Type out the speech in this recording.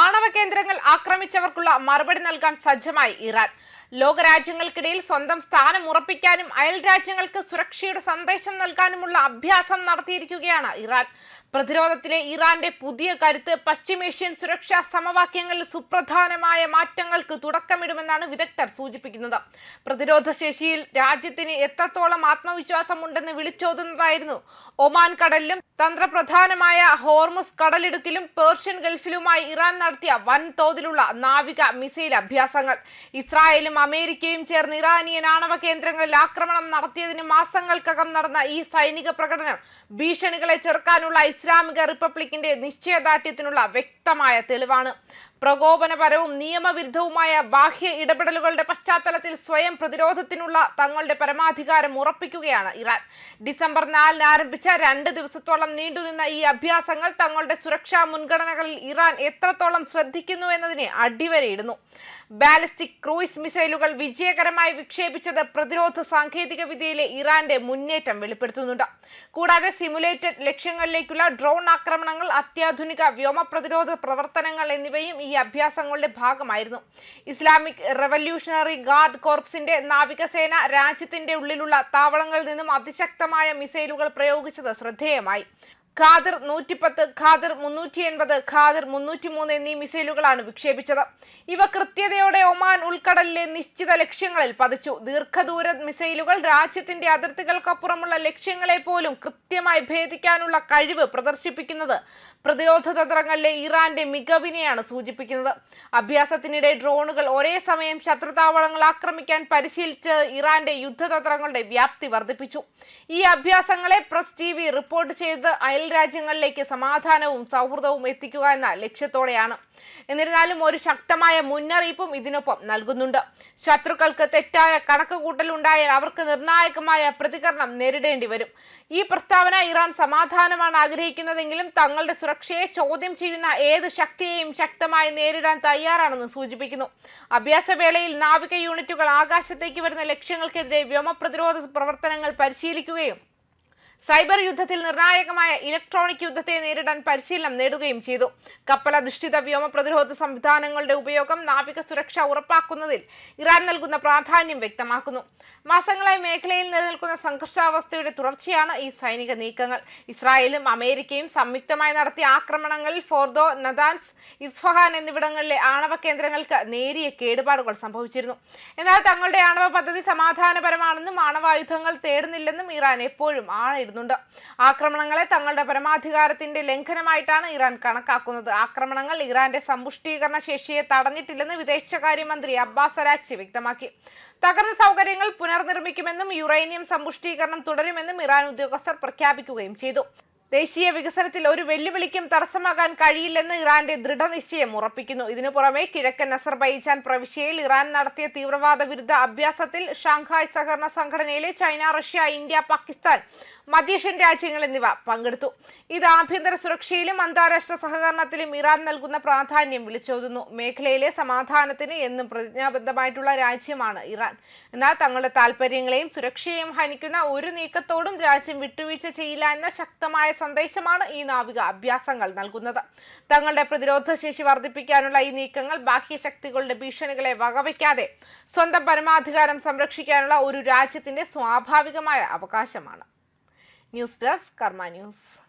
ആണവ കേന്ദ്രങ്ങൾ ആക്രമിച്ചവർക്കുള്ള മറുപടി നൽകാൻ സജ്ജമായി ഇറാൻ. ലോകരാജ്യങ്ങൾക്കിടയിൽ സ്വന്തം സ്ഥാനം ഉറപ്പിക്കാനും അയൽ രാജ്യങ്ങൾക്ക് സുരക്ഷയുടെ സന്ദേശം നൽകാനുമുള്ള അഭ്യാസം നടത്തിയിരിക്കുകയാണ് ഇറാൻ. പ്രതിരോധത്തിലെ ഇറാന്റെ പുതിയ കരുത്ത് പശ്ചിമേഷ്യൻ സുരക്ഷാ സമവാക്യങ്ങളിൽ സുപ്രധാനമായ മാറ്റങ്ങൾക്ക് തുടക്കമിടുമെന്നാണ് വിദഗ്ധർ സൂചിപ്പിക്കുന്നത്. പ്രതിരോധ ശേഷിയിൽ രാജ്യത്തിന് എത്രത്തോളം ആത്മവിശ്വാസമുണ്ടെന്ന് വിളിച്ചോതുന്നതായിരുന്നു ഒമാൻ കടലിലും തന്ത്രപ്രധാനമായ ഹോർമുസ് കടലിടുക്കിലും പേർഷ്യൻ ഗൾഫിലുമായി ഇറാൻ നടത്തിയ വൻതോതിലുള്ള നാവിക മിസൈൽ അഭ്യാസങ്ങൾ. ഇസ്രായേലും അമേരിക്കയും ചേർന്ന് ഇറാനിയൻ ആണവ കേന്ദ്രങ്ങളിൽ ആക്രമണം നടത്തിയതിന് മാസങ്ങൾക്കകം നടന്ന ഈ സൈനിക പ്രകടനം ഭീഷണികളെ ചെറുക്കാനുള്ള ഇസ്ലാമിക റിപ്പബ്ലിക്കിന്റെ നിശ്ചയദാർഢ്യത്തിനുള്ള വ്യക്തമായ തെളിവാണ്. പ്രകോപനപരവും നിയമവിരുദ്ധവുമായ ബാഹ്യ ഇടപെടലുകളുടെ പശ്ചാത്തലത്തിൽ സ്വയം പ്രതിരോധത്തിനുള്ള തങ്ങളുടെ പരമാധികാരം ഉറപ്പിക്കുകയാണ് ഇറാൻ. ഡിസംബർ 4 ആരംഭിച്ച 2 ദിവസത്തോളം നീണ്ടുനിന്ന ഈ അഭ്യാസങ്ങൾ തങ്ങളുടെ സുരക്ഷാ മുൻഗണനകളിൽ ഇറാൻ എത്രത്തോളം ശ്രദ്ധിക്കുന്നു എന്നതിനെ അടിവരയിടുന്നു. ബാലിസ്റ്റിക് ക്രൂയിസ് മിസൈലുകൾ വിജയകരമായി വിക്ഷേപിച്ചത് പ്രതിരോധ സാങ്കേതിക വിദ്യയിലെ ഇറാന്റെ മുന്നേറ്റം വെളിപ്പെടുത്തുന്നുണ്ട്. കൂടാതെ സിമുലേറ്റഡ് ലക്ഷ്യങ്ങളിലേക്കുള്ള ഡ്രോൺ ആക്രമണങ്ങൾ, അത്യാധുനിക വ്യോമ പ്രതിരോധ പ്രവർത്തനങ്ങൾ എന്നിവയും ഈ അഭ്യാസങ്ങളുടെ ഭാഗമായിരുന്നു. ഇസ്ലാമിക് റവല്യൂഷണറി ഗാർഡ് കോർപ്സിന്റെ നാവികസേന രാജ്യത്തിന്റെ ഉള്ളിലുള്ള താവളങ്ങളിൽ നിന്നും അതിശക്തമായ മിസൈലുകൾ പ്രയോഗിച്ചത് ശ്രദ്ധേയമായി. ഖാദിർ 110, ഖാദിർ 380, ഖാദിർ 303 എന്നീ മിസൈലുകളാണ് വിക്ഷേപിച്ചത്. ഇവ കൃത്യതയോടെ ഒമാൻ ഉൾക്കടലിലെ നിശ്ചിത ലക്ഷ്യങ്ങളിൽ പതിച്ചു. ദീർഘദൂര മിസൈലുകൾ രാജ്യത്തിന്റെ അതിർത്തികൾക്കപ്പുറമുള്ള ലക്ഷ്യങ്ങളെ പോലും കൃത്യമായി ഭേദിക്കാനുള്ള കഴിവ് പ്രദർശിപ്പിക്കുന്നത് പ്രതിരോധ തന്ത്രങ്ങളിലെ ഇറാന്റെ മികവിനെയാണ് സൂചിപ്പിക്കുന്നത്. അഭ്യാസത്തിനിടെ ഡ്രോണുകൾ ഒരേ സമയം ശത്രുതാവളങ്ങൾ ആക്രമിക്കാൻ പരിശീലിച്ച് ഇറാന്റെ യുദ്ധതന്ത്രങ്ങളുടെ വ്യാപ്തി വർദ്ധിപ്പിച്ചു. ഈ അഭ്യാസങ്ങളെ പ്രസ് ടിവി റിപ്പോർട്ട് ചെയ്ത് അയൽ രാജ്യങ്ങളിലേക്ക് സമാധാനവും സൗഹൃദവും എത്തിക്കുക എന്ന ലക്ഷ്യത്തോടെയാണ്. എന്നിരുന്നാലും ഒരു ശക്തമായ മുന്നറിയിപ്പും ഇതിനൊപ്പം നൽകുന്നുണ്ട്. ശത്രുക്കൾക്ക് തെറ്റായ കണക്കുകൂട്ടൽ ഉണ്ടായാൽ അവർക്ക് നിർണായകമായ പ്രതികരണം നേരിടേണ്ടി വരും. ഈ പ്രസ്താവന ഇറാൻ സമാധാനമാണ് ആഗ്രഹിക്കുന്നതെങ്കിലും തങ്ങളുടെ സുരക്ഷയെ ചോദ്യം ചെയ്യുന്ന ഏത് ശക്തിയെയും ശക്തമായി നേരിടാൻ തയ്യാറാണെന്ന് സൂചിപ്പിക്കുന്നു. അഭ്യാസവേളയിൽ നാവിക യൂണിറ്റുകൾ ആകാശത്തേക്ക് വരുന്ന ലക്ഷ്യങ്ങൾക്കെതിരെ വ്യോമ പ്രതിരോധ പ്രവർത്തനങ്ങൾ പരിശീലിക്കുകയും സൈബർ യുദ്ധത്തിൽ നിർണായകമായ ഇലക്ട്രോണിക് യുദ്ധത്തെ നേരിടാൻ പരിശീലനം നേടുകയും ചെയ്തു. കപ്പലധിഷ്ഠിത വ്യോമ പ്രതിരോധ സംവിധാനങ്ങളുടെ ഉപയോഗം നാവിക സുരക്ഷ ഉറപ്പാക്കുന്നതിൽ ഇറാൻ നൽകുന്ന പ്രാധാന്യം വ്യക്തമാക്കുന്നു. മാസങ്ങളായി മേഖലയിൽ നിലനിൽക്കുന്ന സംഘർഷാവസ്ഥയുടെ തുടർച്ചയാണ് ഈ സൈനിക നീക്കങ്ങൾ. ഇസ്രായേലും അമേരിക്കയും സംയുക്തമായി നടത്തിയ ആക്രമണങ്ങളിൽ ഫോർദോ, നദാൻസ്, ഇസ്ഫഹാൻ എന്നിവിടങ്ങളിലെ ആണവ കേന്ദ്രങ്ങൾക്ക് നേരിയ കേടുപാടുകൾ സംഭവിച്ചിരുന്നു. എന്നാൽ തങ്ങളുടെ ആണവ പദ്ധതി സമാധാനപരമാണെന്നും ആണവായുധങ്ങൾ തേടുന്നില്ലെന്നും ഇറാൻ എപ്പോഴും ആക്രമണങ്ങളെ തങ്ങളുടെ പരമാധികാരത്തിന്റെ ലംഘനമായിട്ടാണ് ഇറാൻ കണക്കാക്കുന്നത്. ആക്രമണങ്ങൾ ഇറാന്റെ സമ്പുഷ്ടീകരണ ശേഷിയെ തടഞ്ഞിട്ടില്ലെന്ന് വിദേശകാര്യമന്ത്രി അബ്ബാസ് അരാക്ചി വ്യക്തമാക്കി. തകർന്ന സൗകര്യങ്ങൾ പുനർനിർമ്മിക്കുമെന്നും യുറേനിയം സമ്പുഷ്ടീകരണം തുടരുമെന്നും ഇറാൻ ഉദ്യോഗസ്ഥർ പ്രഖ്യാപിക്കുകയും ചെയ്തു. ദേശീയ വികസനത്തിൽ ഒരു വെല്ലുവിളിക്കും തടസ്സമാകാൻ കഴിയില്ലെന്ന് ഇറാന്റെ ദൃഢനിശ്ചയം ഉറപ്പിക്കുന്നു. ഇതിനു പുറമെ കിഴക്കൻ അസർബൈജാൻ പ്രവിശ്യയിൽ ഇറാൻ നടത്തിയ തീവ്രവാദ വിരുദ്ധ അഭ്യാസത്തിൽ ഷാങ്ഹായ് സഹകരണ സംഘടനയിലെ ചൈന, റഷ്യ, ഇന്ത്യ, പാകിസ്ഥാൻ, മധ്യേഷ്യൻ രാജ്യങ്ങൾ എന്നിവ പങ്കെടുത്തു. ഇത് ആഭ്യന്തര സുരക്ഷയിലും അന്താരാഷ്ട്ര സഹകരണത്തിലും ഇറാൻ നൽകുന്ന പ്രാധാന്യം വിളിച്ചോതുന്നു. മേഖലയിലെ സമാധാനത്തിന് എന്നും പ്രതിജ്ഞാബദ്ധമായിട്ടുള്ള രാജ്യമാണ് ഇറാൻ. എന്നാൽ തങ്ങളുടെ താൽപര്യങ്ങളെയും സുരക്ഷയെയും ഹനിക്കുന്ന ഒരു നീക്കത്തോടും രാജ്യം വിട്ടുവീഴ്ച ചെയ്യില്ല എന്ന ശക്തമായ സന്ദേശമാണ് ഈ നാവിക അഭ്യാസങ്ങൾ നൽകുന്നത്. തങ്ങളുടെ പ്രതിരോധ ശേഷി വർദ്ധിപ്പിക്കാനുള്ള ഈ നീക്കങ്ങൾ ബാഹ്യശക്തികളുടെ ഭീഷണികളെ വകവയ്ക്കാതെ സ്വന്തം പരമാധികാരം സംരക്ഷിക്കാനുള്ള ഒരു രാജ്യത്തിന്റെ സ്വാഭാവികമായ അവകാശമാണ്. ന്യൂസ് ഡെസ്ക് കർമ്മ ന്യൂസ്.